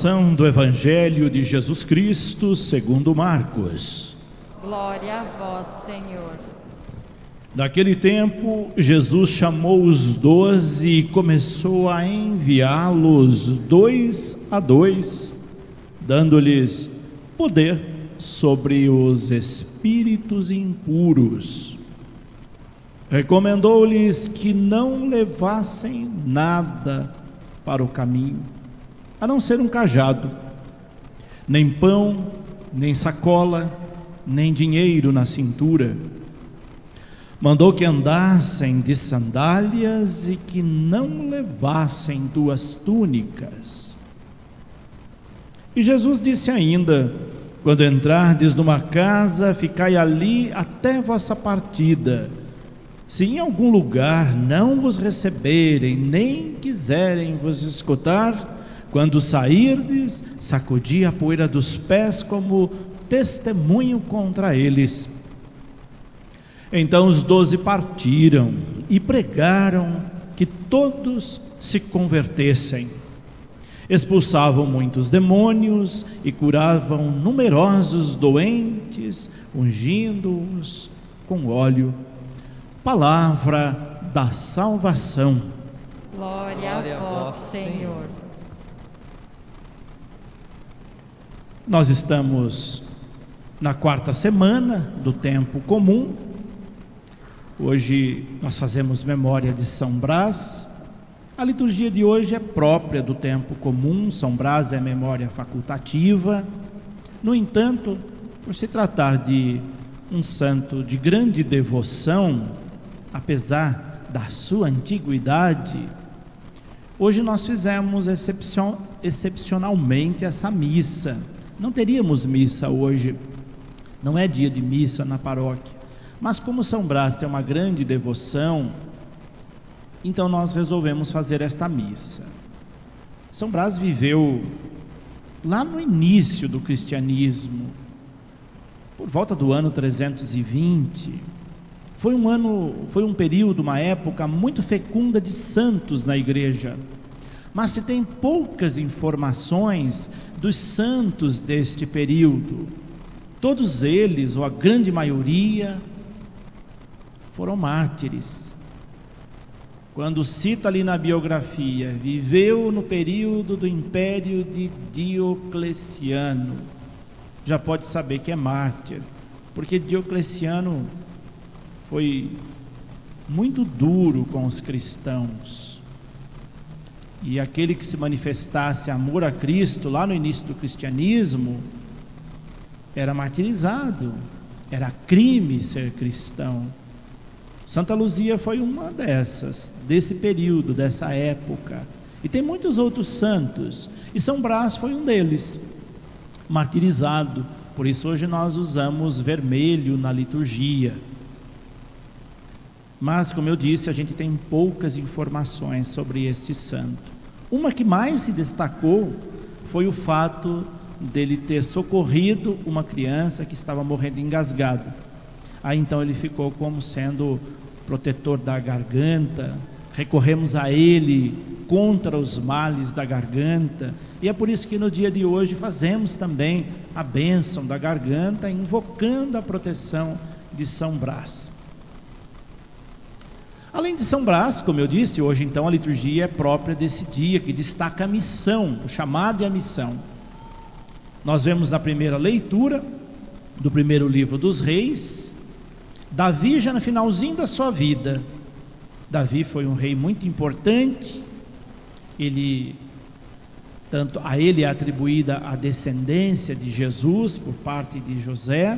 Proclamação do Evangelho de Jesus Cristo segundo Marcos. Glória a vós, Senhor. Naquele tempo, Jesus chamou os 12 e começou a enviá-los 2 a 2, dando-lhes poder sobre os espíritos impuros. Recomendou-lhes que não levassem nada para o caminho, a não ser um cajado, nem pão, nem sacola, nem dinheiro na cintura. Mandou que andassem de sandálias e que não levassem 2 túnicas. E Jesus disse ainda: quando entrardes numa casa, ficai ali até vossa partida. Se em algum lugar não vos receberem, nem quiserem vos escutar, quando sairdes, sacudi a poeira dos pés como testemunho contra eles. Então os 12 partiram e pregaram que todos se convertessem. Expulsavam muitos demônios e curavam numerosos doentes, ungindo-os com óleo. Palavra da salvação. Glória a vós, Senhor. Nós estamos na 4ª semana do tempo comum. Hoje nós fazemos memória de São Brás. A liturgia de hoje é própria do tempo comum. São Brás é memória facultativa. No entanto, por se tratar de um santo de grande devoção, apesar da sua antiguidade, hoje nós fizemos excepcionalmente essa missa. Não teríamos missa hoje, não é dia de missa na paróquia, mas como São Brás tem uma grande devoção, então nós resolvemos fazer esta missa. São Brás viveu lá no início do cristianismo, por volta do ano 320. Foi um período, uma época muito fecunda de santos na igreja, mas se tem poucas informações dos santos deste período. Todos eles, ou a grande maioria, foram mártires. Quando cita ali na biografia, viveu no período do império de Diocleciano, já pode saber que é mártir, porque Diocleciano foi muito duro com os cristãos, e aquele que se manifestasse amor a Cristo lá no início do cristianismo era martirizado, era crime ser cristão. Santa Luzia foi uma desse período, dessa época, e tem muitos outros santos, e São Brás foi um deles, martirizado. Por isso hoje nós usamos vermelho na liturgia. Mas, como eu disse, a gente tem poucas informações sobre este santo. Uma que mais se destacou foi o fato dele ter socorrido uma criança que estava morrendo engasgada. Aí então ele ficou como sendo protetor da garganta. Recorremos a ele contra os males da garganta, e é por isso que no dia de hoje fazemos também a bênção da garganta, invocando a proteção de São Brás. Além de São Brás, como eu disse, hoje então a liturgia é própria desse dia, que destaca a missão, o chamado e a missão. Nós vemos na primeira leitura do primeiro livro dos Reis, Davi já no finalzinho da sua vida. Davi foi um rei muito importante, tanto a ele é atribuída a descendência de Jesus por parte de José.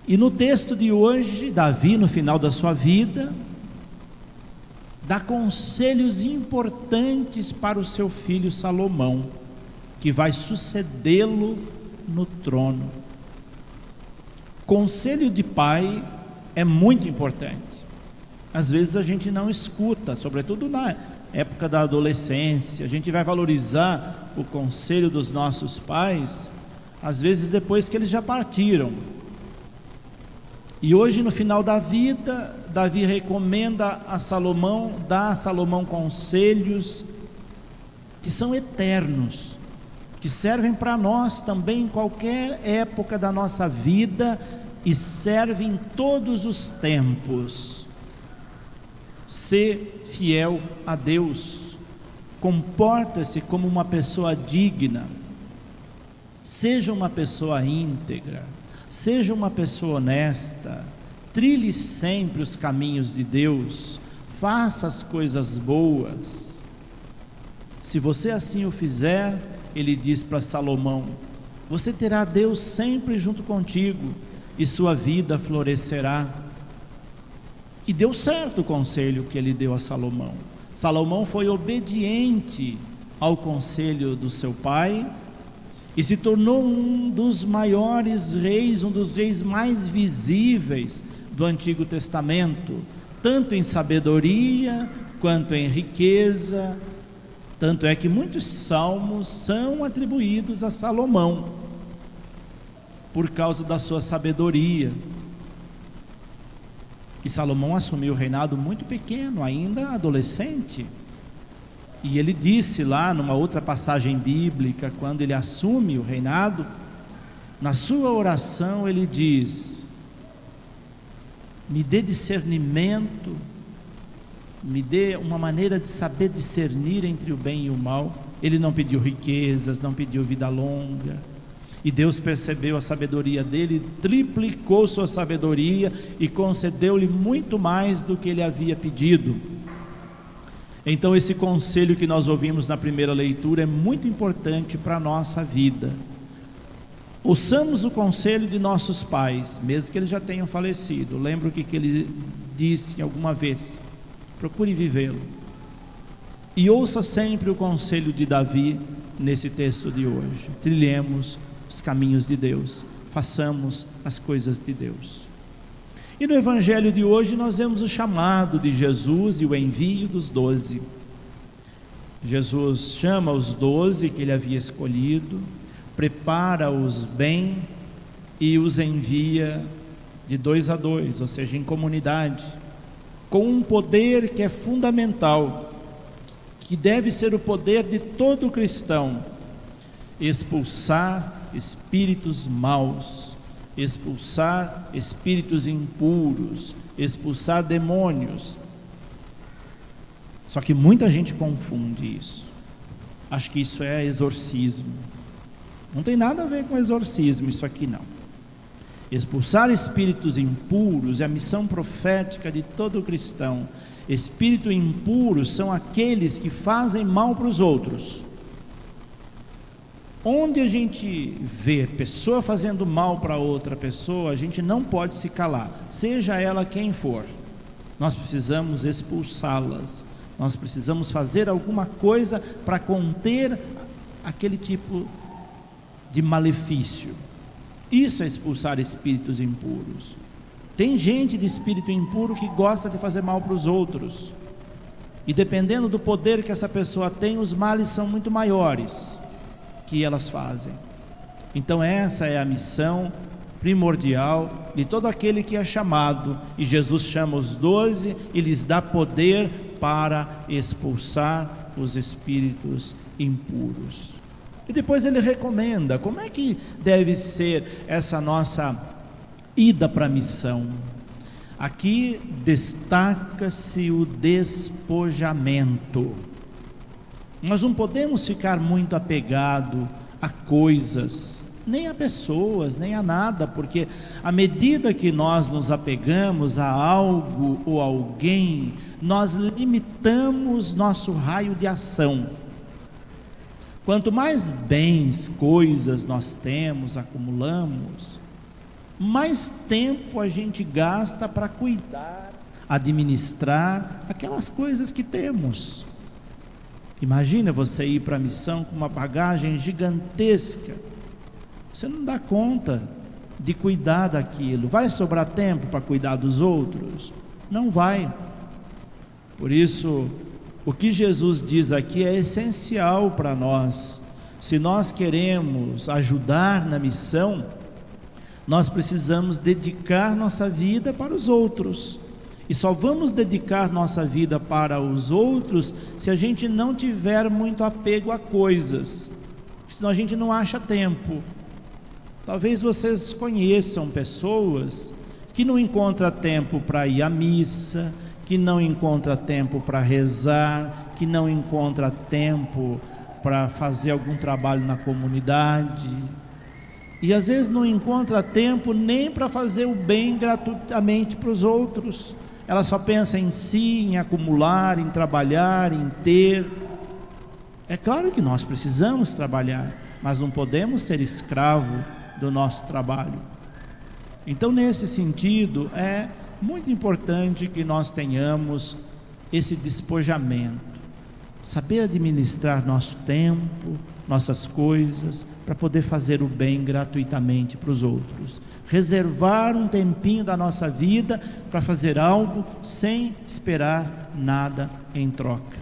E no texto de hoje, Davi, no final da sua vida, dá conselhos importantes para o seu filho Salomão, que vai sucedê-lo no trono. Conselho de pai é muito importante. Às vezes a gente não escuta, sobretudo na época da adolescência. A gente vai valorizar o conselho dos nossos pais, às vezes depois que eles já partiram. E hoje, no final da vida, Davi recomenda a Salomão, dá a Salomão conselhos que são eternos, que servem para nós também em qualquer época da nossa vida e servem em todos os tempos. Ser fiel a Deus, comporta-se como uma pessoa digna, seja uma pessoa íntegra, seja uma pessoa honesta, trilhe sempre os caminhos de Deus, faça as coisas boas. Se você assim o fizer, ele diz para Salomão, você terá Deus sempre junto contigo e sua vida florescerá. E deu certo o conselho que ele deu a Salomão. Salomão foi obediente ao conselho do seu pai e se tornou um dos maiores reis, um dos reis mais visíveis do Antigo Testamento, tanto em sabedoria quanto em riqueza. Tanto é que muitos salmos são atribuídos a Salomão por causa da sua sabedoria. E Salomão assumiu o reinado muito pequeno, ainda adolescente. E ele disse lá numa outra passagem bíblica, quando ele assume o reinado, na sua oração ele diz: me dê discernimento, me dê uma maneira de saber discernir entre o bem e o mal. Ele não pediu riquezas, não pediu vida longa, e Deus percebeu a sabedoria dele, triplicou sua sabedoria e concedeu-lhe muito mais do que ele havia pedido. Então esse conselho que nós ouvimos na primeira leitura é muito importante para a nossa vida. Ouçamos o conselho de nossos pais, mesmo que eles já tenham falecido. Lembra o que ele disse alguma vez? Procure vivê-lo. E ouça sempre o conselho de Davi nesse texto de hoje. Trilhemos os caminhos de Deus, façamos as coisas de Deus. E no evangelho de hoje nós vemos o chamado de Jesus e o envio dos 12. Jesus chama os 12 que ele havia escolhido, prepara-os bem e os envia de 2 a 2, ou seja, em comunidade, com um poder que é fundamental, que deve ser o poder de todo cristão: expulsar espíritos maus, expulsar espíritos impuros, expulsar demônios. Só que muita gente confunde isso, acho que isso é exorcismo. Não tem nada a ver com exorcismo isso aqui não. Expulsar espíritos impuros é a missão profética de todo cristão. Espíritos impuros são aqueles que fazem mal para os outros. Onde a gente vê pessoa fazendo mal para outra pessoa, a gente não pode se calar, seja ela quem for. Nós precisamos expulsá-las, nós precisamos fazer alguma coisa para conter aquele tipo de malefício. Isso é expulsar espíritos impuros. Tem gente de espírito impuro que gosta de fazer mal para os outros, e dependendo do poder que essa pessoa tem, os males são muito maiores que elas fazem. Então essa é a missão primordial de todo aquele que é chamado, e Jesus chama os 12 e lhes dá poder para expulsar os espíritos impuros. E depois ele recomenda como é que deve ser essa nossa ida para a missão. Aqui destaca-se o despojamento. Nós não podemos ficar muito apegado a coisas, nem a pessoas, nem a nada, porque à medida que nós nos apegamos a algo ou alguém, nós limitamos nosso raio de ação. Quanto mais bens, coisas nós temos, acumulamos, mais tempo a gente gasta para cuidar, administrar aquelas coisas que temos. Imagina você ir para a missão com uma bagagem gigantesca, você não dá conta de cuidar daquilo. Vai sobrar tempo para cuidar dos outros? Não vai. Por isso, o que Jesus diz aqui é essencial para nós. Se nós queremos ajudar na missão, nós precisamos dedicar nossa vida para os outros E só vamos dedicar nossa vida para os outros se a gente não tiver muito apego a coisas, senão a gente não acha tempo. Talvez vocês conheçam pessoas que não encontram tempo para ir à missa, que não encontram tempo para rezar, que não encontram tempo para fazer algum trabalho na comunidade, e às vezes não encontra tempo nem para fazer o bem gratuitamente para os outros. Ela só pensa em si, em acumular, em trabalhar, em ter. É claro que nós precisamos trabalhar, mas não podemos ser escravo do nosso trabalho. Então, nesse sentido, é muito importante que nós tenhamos esse despojamento, saber administrar nosso tempo, nossas coisas, para poder fazer o bem gratuitamente para os outros. Reservar um tempinho da nossa vida para fazer algo sem esperar nada em troca.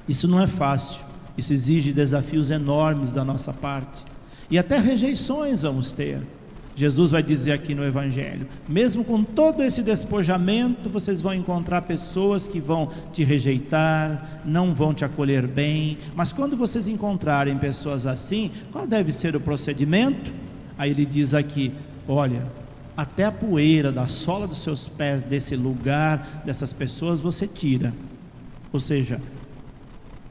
Isso não é fácil, isso exige desafios enormes da nossa parte, e até rejeições vamos ter. Jesus vai dizer aqui no Evangelho, mesmo com todo esse despojamento, vocês vão encontrar pessoas que vão te rejeitar, não vão te acolher bem, mas quando vocês encontrarem pessoas assim, qual deve ser o procedimento? Aí ele diz aqui, olha, até a poeira da sola dos seus pés desse lugar, dessas pessoas, você tira. Ou seja,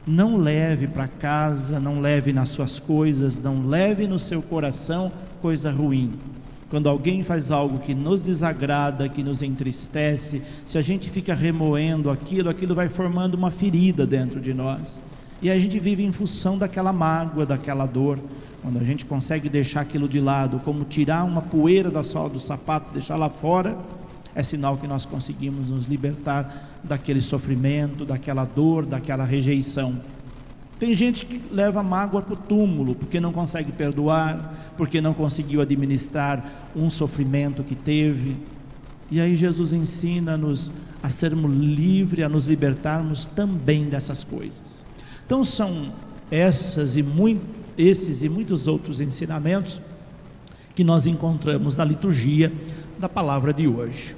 não leve para casa, não leve nas suas coisas, não leve no seu coração coisa ruim. Quando alguém faz algo que nos desagrada, que nos entristece, se a gente fica remoendo aquilo vai formando uma ferida dentro de nós, e a gente vive em função daquela mágoa, daquela dor. Quando a gente consegue deixar aquilo de lado, como tirar uma poeira da sola do sapato, deixar lá fora, é sinal que nós conseguimos nos libertar daquele sofrimento, daquela dor, daquela rejeição. Tem gente que leva mágoa para o túmulo, porque não consegue perdoar, porque não conseguiu administrar um sofrimento que teve. E aí Jesus ensina-nos a sermos livres, a nos libertarmos também dessas coisas. Então são esses e muitos outros ensinamentos que nós encontramos na liturgia da palavra de hoje.